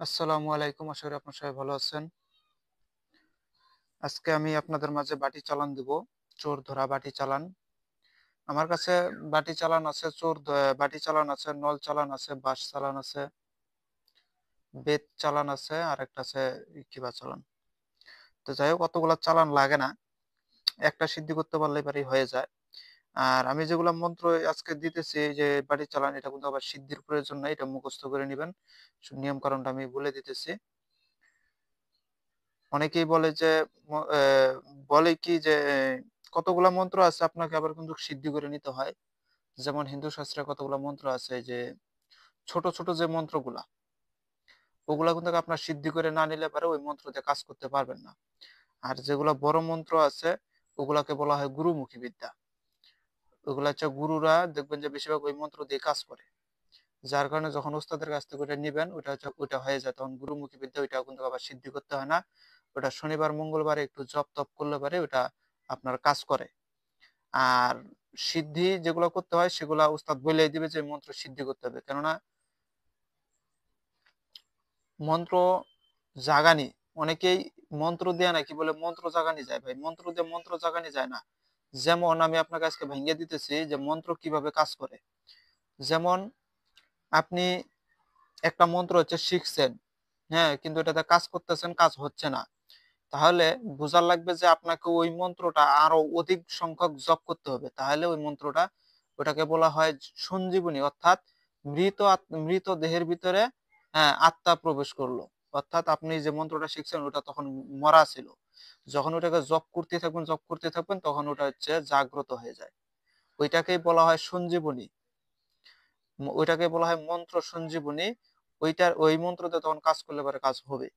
আসসালামু আলাইকুম। আশা করি আপনার সবাই ভালো আছেন। আজকে আমি আপনাদের মাঝে বাটি চালান দিব। চোর ধরা বাটি চালান। আমার কাছে বাটি চালান আছে, বাটি চালান আছে, নল চালান আছে, বাঁশ চালান আছে, বেত চালান আছে, আর একটা আছে কিবা চালান। তো যাই হোক, অতগুলা চালান লাগে না। একটা সিদ্ধি করতে পারলে এবারই হয়ে যায়। আর আমি যেগুলা মন্ত্র আজকে দিতেছি, এই যে বাটি চালান, এটা কিন্তু আবার সিদ্ধির প্রয়োজন নাই। এটা মুখস্থ করে নিবেন। নিয়ম কানুনটা আমি বলে দিতেছি। অনেকেই বলে যে ম অ্যা বলে কি যে কতগুলা মন্ত্র আছে, আপনাকে আবার কিন্তু সিদ্ধি করে নিতে হয়। যেমন হিন্দু শাস্ত্রে কতগুলা মন্ত্র আছে যে ছোট, ছোট যে মন্ত্রগুলা, ওগুলা কিন্তু আপনার সিদ্ধি করে না নিলে পারে ওই মন্ত্র দিয়ে কাজ করতে পারবেন না। আর যেগুলা বড় মন্ত্র আছে, ওগুলাকে বলা হয় গুরুমুখী বিদ্যা। ওগুলা হচ্ছে গুরুরা দেখবেন যে বেশিরভাগ ওই মন্ত্র দিয়ে কাজ করে। যার কারণে যখন ওস্তাদের কাছ থেকে ওটা নিবেন, ওটা হয়ে যায়। তখন গুরুমুখী বিদ্যা ওইটাও কিন্তু আবার সিদ্ধি করতে হয় না। ওটা শনিবার, মঙ্গলবারে একটু জপ-টপ করলে পারে ওটা আপনার কাজ করে। আর সিদ্ধি যেগুলো করতে হয় সেগুলা উস্তাদ বলেই দিবে যে মন্ত্র সিদ্ধি করতে হবে। কেননা মন্ত্র জাগানি, অনেকেই মন্ত্র দিয়ে নাকি বলে মন্ত্র জাগানি যায়। ভাই, মন্ত্র দিয়ে মন্ত্র জাগানি যায় না। যেমন আমি আপনাকে আজকে ভেঙে দিতেছি যে মন্ত্র কিভাবে কাজ করে। যেমন আপনি একটা মন্ত্র হচ্ছে শিখছেন, হ্যাঁ, কিন্তু এটাতে কাজ করতেছেন, কাজ হচ্ছে না। তাহলে বোঝা লাগবে যে আপনাকে ওই মন্ত্রটা আরো অধিক সংখ্যক জপ করতে হবে। তাহলে ওই মন্ত্রটা, ওটাকে বলা হয় সঞ্জীবনী, অর্থাৎ মৃত দেহের ভিতরে, হ্যাঁ, আত্মা প্রবেশ করলো। অর্থাৎ আপনি যে মন্ত্রটা শিখছেন ওটা তখন মরা ছিল। যখন ওটাকে জপ করতে থাকবেন তখন ওটা হচ্ছে জাগ্রত হয়ে যায়। ওইটাকেই বলা হয় সঞ্জীবনী। ওইটাকে বলা হয় মন্ত্র সঞ্জীবনী। ওই মন্ত্রতে তখন কাজ করলে পরে কাজ হবে।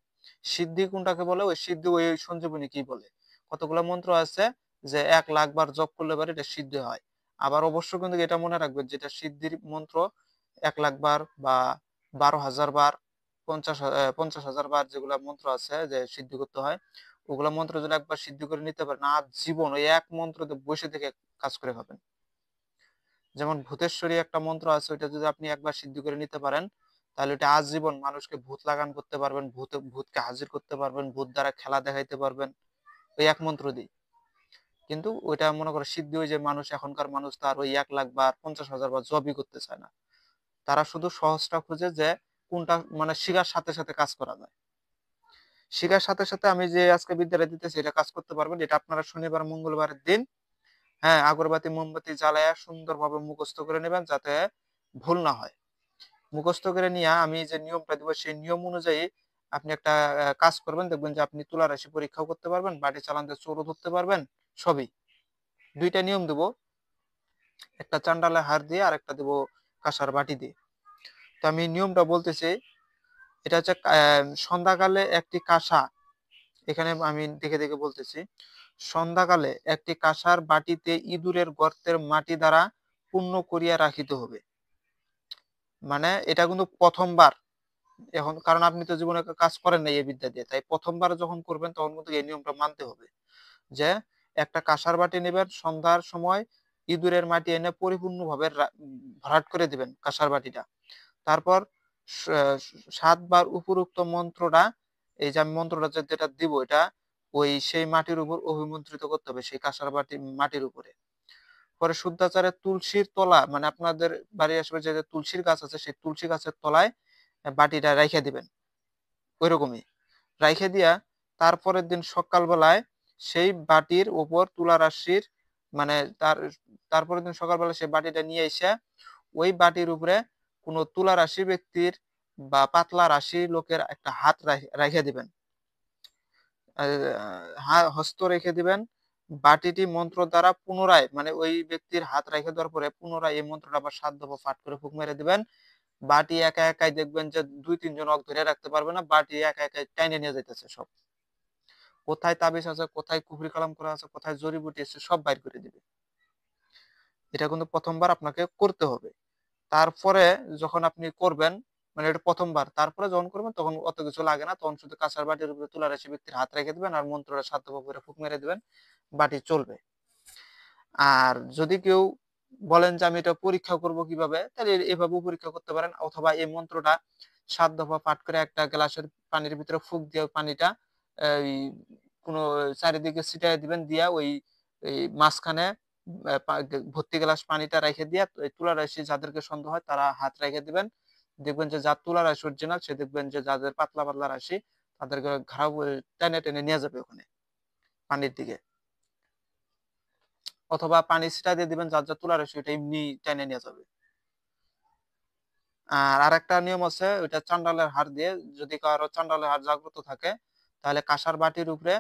সিদ্ধি কোনটাকে বলে? ওই সিদ্ধি ওই সঞ্জীবনী কি বলে। কতগুলো মন্ত্র আছে যে 1,00,000 বার জপ করলে পরে এটা সিদ্ধি হয়। আবার অবশ্য কিন্তু এটা মনে রাখবেন, যেটা সিদ্ধির মন্ত্র 1,00,000 বার বা 12,000 বার, 50,000 বার যেগুলা মন্ত্র আছে যে সিদ্ধি করতে হয়, ওগুলা মন্ত্র যদি একবার সিদ্ধি করে নিতে পারেন, জীবন ওই এক মন্ত্রতে বসে থেকে কাজ করে খাবেন। যেমন ভূতেশ্বরী একটা মন্ত্র আছে, ওইটা যদি আপনি একবার সিদ্ধি করে নিতে পারেন, তাহলে ওটা আজীবন মানুষকে ভূত লাগান করতে পারবেন, ভূতকে হাজির করতে পারবেন, ভূত দ্বারা খেলা দেখাইতে পারবেন ওই এক মন্ত্র দিয়ে। কিন্তু ওইটা মনে করো সিদ্ধি, ওই যে মানুষ, এখনকার মানুষ তার ওই 1,00,000 বার, 50,000 বার জবই করতে চায় না। তারা শুধু সহজটা খুঁজে যে কোনটা মানে শিখার সাথে সাথে কাজ করা যায়। শিখার সাথে সাথে আমি যে আজকে বিদ্যাটা দিতেছি এটা কাজ করতে পারবেন। এটা আপনারা শনিবার, মঙ্গলবারের দিন, হ্যাঁ, আগরবাতি মোমবাতি জ্বালায়া সুন্দরভাবে মুখস্থ করে নেবেন, যাতে ভুল না হয়। মুখস্থ করে নিয়ে আমি যে নিয়মটা দিব সেই নিয়ম অনুযায়ী আপনি একটা কাজ করবেন, দেখবেন যে আপনি তুলা রাশি পরীক্ষাও করতে পারবেন, বাটি চালান দিয়ে চোরও ধরতে পারবেন, সবই। 2টা নিয়ম দেব, একটা চান্ডালের হার দিয়ে আর একটা দেব কাঁসার বাটি দিয়ে। তো আমি নিয়মটা বলতেছি। এটা হচ্ছে সন্ধ্যাকালে একটি কাঁসা, এখানে আমি দেখে দেখে বলতেছি। সন্ধ্যাকালে একটি কাঁসার বাটিতে ইঁদুরের গর্তের মাটি দ্বারা পূর্ণ করিয়া রাখিতে হবে। মানে এটা কিন্তু প্রথমবার, এখন কারণ আপনি তো জীবনে কাজ করেন নাই এই বিদ্যা দিয়ে, তাই প্রথমবার যখন করবেন তখন কিন্তু এই নিয়মটা মানতে হবে যে একটা কাঁসার বাটি নেবেন, সন্ধ্যার সময় ইঁদুরের মাটি এনে পরিপূর্ণভাবে ভরাট করে দিবেন কাঁসার বাটিটা। তারপর 7 বার উপরোক্ত মন্ত্রটা, এই যে আমি মন্ত্রটা যেটা দিব, এটা ওই সেই মাটির উপর অভিমন্ত্রিত করতে হবে, সেই কাঁসার বাটি মাটির উপরে। পরে শুদ্ধাচারে তুলসীর তলা, মানে আপনাদের বাড়ির আশেপাশে যে তুলসীর গাছ আছে সেই তুলসী গাছের তলায় বাটিটা রাইখা দিবেন। ওইরকমই রাইখে দিয়া তারপরের দিন সকালবেলায় সেই বাটির উপর তুলা রাশির, মানে তারপরের দিন সকালবেলা সেই বাটিটা নিয়ে এসে ওই বাটির উপরে কোনো তুলা রাশি ব্যক্তির বা পাতলা রাশি লোকের একটা হাত রাইখে দিবেন, হস্ত রেখে দিবেন। বাটিটি মন্ত্র দ্বারা পুনরায়, মানে ওই ব্যক্তির হাত রেখে দেওয়ার পরে পুনরায় এই মন্ত্রটা আবার 7 দফা পাঠ করে ফুঁক মেরে দিবেন। বাটি একা একাই দেখবেন যে 2-3 জন ধরে রাখতে পারবে না, বাটি একা একাই টাইনে নিয়ে যাইতেছে সব। কোথায় তাবিজ আছে, কোথায় কুফরি কালাম করা আছে, কোথায় জড়িবুটি আছে, সব বাইর করে দিবে। এটা কিন্তু প্রথমবার আপনাকে করতে হবে। তারপরে যখন আপনি করবেন, মানে এটা প্রথমবার, তারপরে যখন করবেন তখন অত কিছু লাগে না, তখন শুধু কাঁসার বাটির উপরে তুলা রাশি ব্যক্তির হাত রেখে দিবেন আর মন্ত্রটা 7 দফা করে ফুঁক মেরে দিবেন, বাটি চলবে। আর যদি কেউ বলেন যে আমি এটা পরীক্ষা করব কিভাবে, তাহলে এভাবেও পরীক্ষা করতে পারেন, অথবা এই মন্ত্রটা 7 দফা পাঠ করে একটা গ্লাসের পানির ভিতরে ফুঁক দিয়ে পানিটা এই কোনো চারিদিকে ছিটায় দিবেন, দিয়া ওই মাঝখানে ভর্তি গ্লাস পানিটা রেখে দিয়া তুলা রাশি যাদেরকে সন্দেহ হয় তারা হাত রেখে দিবেন। দেখবেন যে যার তুলা রাশি অরিজিনাল সে দেখবেন যে যাদের পাতলা পাতলা রাশি তাদেরকে ঘাড় টেনে টেনে নিয়ে যাবে ওখানে পানির দিকে, অথবা পানি ছিটা দিয়ে দিবেন যার যার তুলা রাশি ওটা এমনি টেনে নিয়ে যাবে। আর আরেকটা নিয়ম আছে, ওইটা চান্ডালের হাড় দিয়ে, যদি কারো চান্ডালের হাড় জাগ্রত থাকে তাহলে কাঁসার বাটির উপরে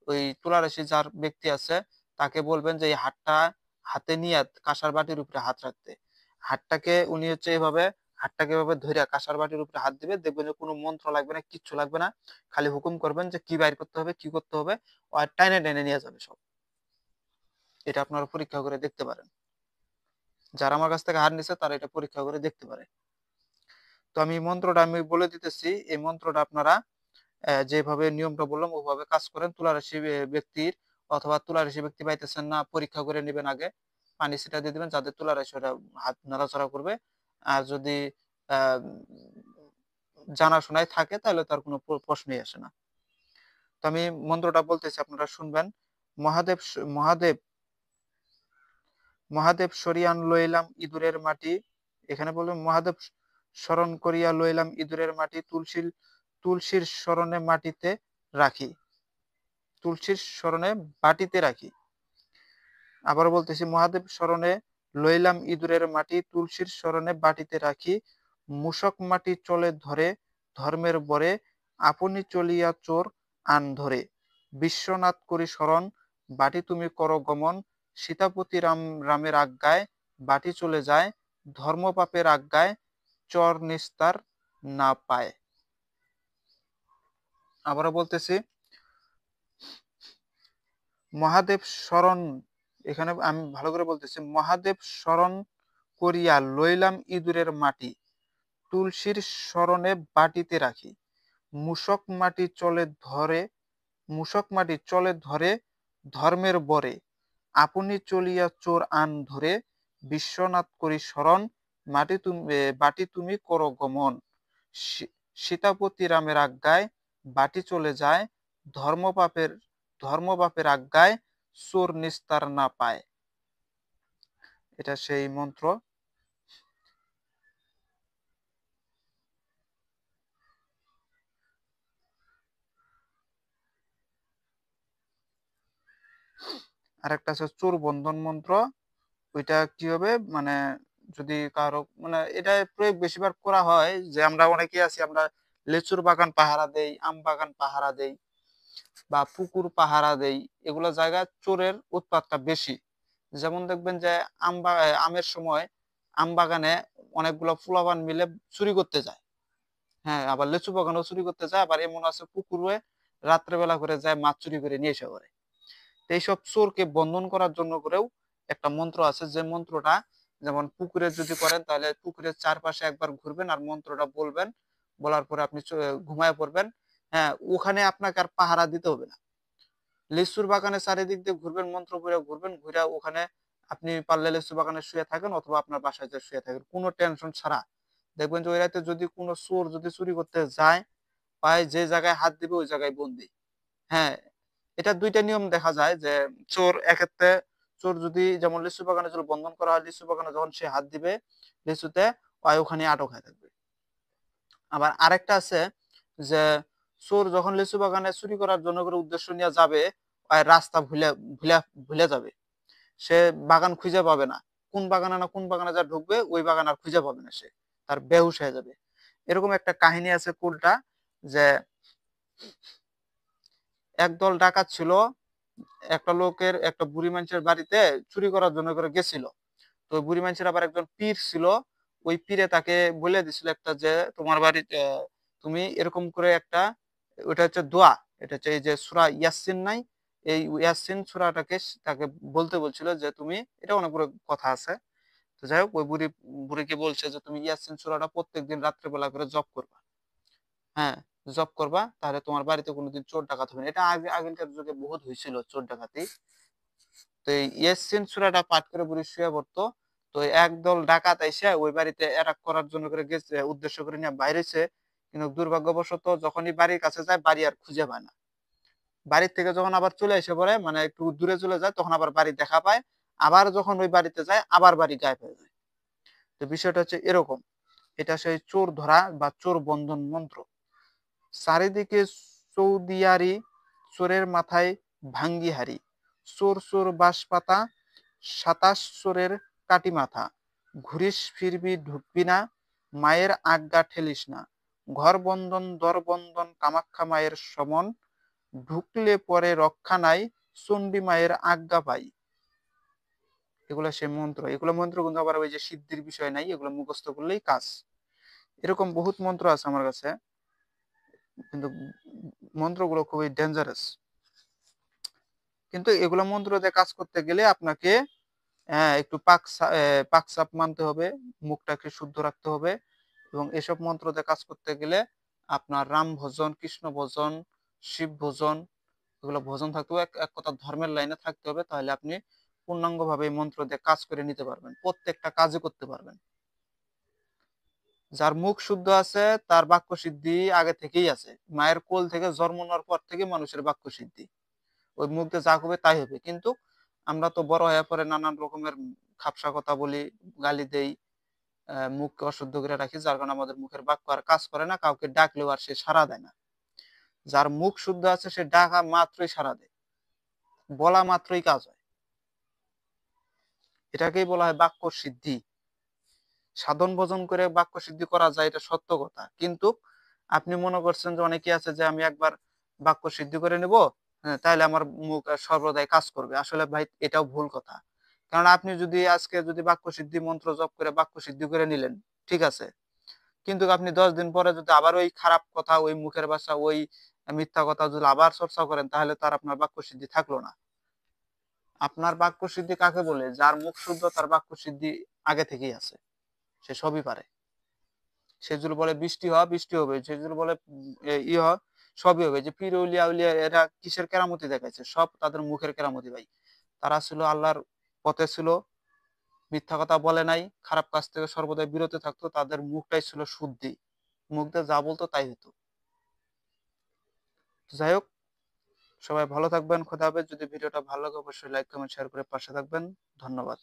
ওই তুলারাশি যার ব্যক্তি আছে তাকে বলবেন যে এই হাড়টা হাতে নিয়ে কাঁসার বাটির উপরে হাত রাখতে। হাড়টাকে উনি হচ্ছে এভাবে হাড়টাকে এভাবে ধরে কাঁসার বাটির উপরে হাত দিবে, দেখবেন যে কোনো মন্ত্র লাগবে না, কিচ্ছু লাগবে না, খালি হুকুম করবেন যে কি বাইর করতে হবে কি করতে হবে, আর টাইনে টাইনে নিয়ে যাবে সব। এটা আপনারা পরীক্ষা করে দেখতে পারেন, যারা আমার কাছ থেকে হাড় নিছে তারা এটা পরীক্ষা করে দেখতে পারে। তো আমি মন্ত্রটা আমি বলে দিতেছি, এই মন্ত্রটা আপনারা যেভাবে নিয়মটা বললাম ওভাবে কাজ করেন। তুলারাশি ব্যক্তির অথবা তুলারাশি ব্যক্তি পাইতেছেন না, পরীক্ষা করে নেবেন আগে, পানি ছিটা দিয়ে দিবেন, যাদের তুলারাশি ওটা হাত নাড়াচাড়া করবে। আর যদি আহ জানাশোনায় থাকে তাহলে তার কোনো প্রশ্নই আসে না। তো আমি মন্ত্রটা বলতেছি, আপনারা শুনবেন। মহাদেব মহাদেব মহাদেব সরিয়ান লইলাম ইঁদুরের মাটি, এখানে বলবেন মহাদেব স্মরণ করিয়া লইলাম ইঁদুরের মাটি, তুলসীর স্মরণে মাটিতে রাখি, তুলসীর স্মরণে বাটিতে রাখি। আবার বলতেছি, মহাদেব স্মরণে লইলাম ইঁদুরের মাটি, তুলসীর স্মরণে বাটিতে রাখি, মূষক মাটি চলে ধরে ধর্মের বরে, আপনি চলিয়া চোর আন ধরে, বিশ্বনাথ করি স্মরণ বাটি তুমি করো গমন, সীতাপতি রামের আজ্ঞায় বাটি চলে যায়, ধর্মপাপের আজ্ঞায় চর নিস্তার না পায়। আবারও বলতেছি, মহাদেব স্মরণ, এখানে আমি ভালো করে বলতেছি, মহাদেব স্মরণ করিয়া লইলাম ইঁদুরের মাটি, তুলসীর স্মরণে বাটিতে রাখি, মূষক মাটি চলে ধরে মূষক মাটি চলে ধরে ধর্মের বরে, আপনি চলিয়া চোর আন ধরে, বিশ্বনাথ করি স্মরণ বাটি তুমি করো গমন, সীতাপতি রামের আজ্ঞায় বাটি চলে যায়, ধর্মপাপের ধর্মপাপের আজ্ঞায় চোর নিস্তার না পায়। এটা সেই মন্ত্র। আরেকটা আছে চোর বন্ধন মন্ত্র। ওইটা কি হবে, মানে যদি কারো মানে এটা প্রয়োগ বেশিরভাগ করা হয় যে আমরা অনেকে আছি, আমরা লেচুর বাগান পাহারা দেই, আম বাগান পাহারা দেই বা পুকুর পাহারা দেই, এগুলো জায়গায় চোরের উৎপাতটা বেশি। যেমন দেখবেন যে আমের সময় আম বাগানে অনেকগুলো পোলাপান মিলে চুরি করতে যায়। হ্যাঁ, আবার লেচু বাগানেও চুরি করতে যায়, আবার এমন আছে পুকুরে রাত্রেবেলা করে যায় মাছ চুরি করে নিয়ে এসে করে। এইসব চোরকে বন্ধন করার জন্য করেও একটা মন্ত্র আছে, যে মন্ত্রটা যেমন পুকুরে যদি করেন তাহলে পুকুরের চারপাশে একবার ঘুরবেন আর মন্ত্রটা বলবেন, বলার পরে আপনি ঘুমায় পড়বেন। হ্যাঁ, ওখানে আপনাকে আর পাহারা দিতে হবে না। লিচুর বাগানে চারিদিক দিয়ে ঘুরবেন, মন্ত্র করে ঘুরবেন, ঘুরে ওখানে আপনি পারলে লিচু বাগানে শুয়ে থাকেন অথবা আপনার বাসায় যে শুয়ে থাকেন, কোনো টেনশন ছাড়া। দেখবেন যে ওই রাতে যদি কোনো চোর যদি চুরি করতে যায়, পায় যে জায়গায় হাত দিবে ওই জায়গায় বন্দি। হ্যাঁ, এটা দুইটা নিয়ম দেখা যায় যে চোর এক্ষেত্রে, চোর যদি যেমন লিচু বাগানে যদি বন্ধন করা হয়, লিচু বাগানে যখন সে হাত দিবে লিচুতে, ওখানে আটক হয়ে থাকবে। আবার আরেকটা আছে যে চোর যখন লিচু বাগানে চুরি করার জন্য করে উদ্দেশ্য নিয়ে যাবে, রাস্তা ভুলে ভুলে ভুলে যাবে, সে বাগান খুঁজে পাবে না, কোন বাগানে না কোন বাগানে যা ঢুকবে ওই বাগান আর খুঁজে পাবে না, সে তার বেহুশ হয়ে যাবে। এরকম একটা কাহিনী আছে কুলটা, যে একদল ডাকাত ছিল, একটা লোকের একটা বুড়ি মানুষের বাড়িতে চুরি করার জন্য করে গেছিল। তো বুড়ি মানুষের আবার একজন পীর ছিল, ওই পীরে তাকে বলে দিছিল একটা যে তোমার বাড়িতে তুমি এরকম করে একটা, ওটা হচ্ছে দোয়া, এটা হচ্ছে এই যে সূরা ইয়াসিন নাই, এই ইয়াসিন সূরাটাকে তাকে বলতে বলছিল যে তুমি, এটা অনেকগুলো কথা আছে। তো যাই হোক, ওই বুড়িকে বলছে যে তুমি ইয়াসিন সূরাটা প্রত্যেকদিন রাত্রেবেলা করে জপ করবা। হ্যাঁ, জব করবা, তাহলে তোমার বাড়িতে কোনোদিন চোর ডাকাত হবে না। এটা আগেকার যুগে বহুত হয়েছিল চোর ডাকাতি। তো এই ইয়াসিন সূরাটা পাঠ করে বুড়ি শুয়ে পড়তো। তো একদল ডাকাত এসে ওই বাড়িতে অ্যাটাক করার জন্য করে গেছে, উদ্দেশ্য করে নিয়ে বাইরেছে, কিন্তু দুর্ভাগ্যবশত যখনই বাড়ির কাছে যায় বাড়ি আর খুঁজে পায় না। বাড়ির থেকে যখন আবার চলে এসে পড়ে মানে একটু দূরে চলে যায় তখন আবার বাড়ি দেখা পায়, আবার যখন ওই বাড়িতে যায় আবার বাড়ি গায়েব হয়ে যায়। তো বিষয়টা হচ্ছে এরকম। এটা সেই চোর ধরা বা চোর বন্ধন মন্ত্র। চারিদিকে চৌদিয়ারি, চোরের মাথায় ভাঙ্গি হারি, চোর চোর বাঁশ পাতা, ২৭ চোরের কাটি মাথা, ঘুরিস ফিরবি ঢুকবি না, মায়ের আজ্ঞা ঠেলিস না, ঘর বন্ধন দর বন্ধন কামাখ্যা মায়ের সমন, ঢুকলে পরে রক্ষা নাই, চণ্ডী মায়ের আজ্ঞা পাই। এগুলো সে মন্ত্র, এগুলো মন্ত্র কিন্তু আবার ওই যে সিদ্ধির বিষয় নাই, এগুলো মুখস্থ করলেই কাজ। এরকম বহুত মন্ত্র আছে আমার কাছে, কিন্তু মন্ত্রগুলো খুবই ডেঞ্জারাস। কিন্তু এগুলো মন্ত্র দিয়ে কাজ করতে গেলে আপনাকে একটু পাক সাপ মানতে হবে, মুখটাকে শুদ্ধ রাখতে হবে, এবং এসব মন্ত্র দিয়ে কাজ করতে গেলে আপনার রাম ভজন, কৃষ্ণ ভজন, শিব ভজন, এগুলো ভজন থাকতে হবে, এক কথা ধর্মের লাইনে থাকতে হবে, তাহলে আপনি পূর্ণাঙ্গ ভাবে এই মন্ত্র দিয়ে কাজ করে নিতে পারবেন, প্রত্যেকটা কাজে করতে পারবেন। যার মুখ শুদ্ধ আছে তার বাক্য সিদ্ধি আগে থেকেই আছে, মায়ের কোল থেকে জন্ম নেওয়ার পর থেকে মানুষের বাক্য সিদ্ধি, ওই মুখ দিয়ে যা হবে তাই হবে। কিন্তু আমরা তো বড় হয়ে পরে নানান রকমের খাপসা কথা বলি, গালি দেই, মুখকে অশুদ্ধ করে রাখি, যার কারণে আমাদের মুখের বাক্য আর কাজ করে না, কাউকে ডাকলেও আর সে সাড়া দেয় না। যার মুখ শুদ্ধ আছে সে ডাকা মাত্রই সাড়া দেয়, বলা মাত্রই কাজ হয়। এটাকেই বলা হয় বাক্য সিদ্ধি। সাধন ভজন করে বাক্য সিদ্ধি করা যায়, এটা সত্য কথা। কিন্তু আপনি মনে করছেন যে অনেকে আছে যে আমি একবার বাক্য সিদ্ধি করে নেব, হ্যাঁ, তাহলে আমার মুখ সর্বদাই কাজ করবে। আসলে ভাই এটাও ভুল কথা। কারণ আপনি যদি আজকে যদি বাক্য সিদ্ধি মন্ত্র জপ করে বাক্য সিদ্ধি করে নিলেন, ঠিক আছে, কিন্তু আপনি 10 দিন পরে যদি আবার ওই খারাপ কথা, ওই মুখের ভাষা, ওই মিথ্যা কথা যদি আবার চর্চা করেন, তাহলে তার আপনার বাক্য সিদ্ধি থাকলো না। আপনার বাক্য সিদ্ধি কাকে বলে? যার মুখ শুদ্ধ তার বাক্য সিদ্ধি আগে থেকেই আছে, সে সবই পারে। সে যদি বলে বৃষ্টি হওয়া, বৃষ্টি হবে। সে যদি বলে ই হওয়া, সবই হবে। যে পীর উলিয়া উলিয়া এরা কিসের কেরামতি দেখাইছে? সব তাদের মুখের কেরামতি ভাই। তারা ছিল আল্লাহর পথে ছিল, মিথ্যা কথা বলে নাই, খারাপ কাজ থেকে সর্বদাই বিরত থাকতো, তাদের মুখটাই ছিল শুদ্ধি, মুখ দিয়ে যা বলতো তাই হতো। যাই হোক, সবাই ভালো থাকবেন, খোদা হাফেজ। যদি ভিডিওটা ভালো লাগে অবশ্যই লাইক কমেন্ট শেয়ার করে পাশে থাকবেন। ধন্যবাদ।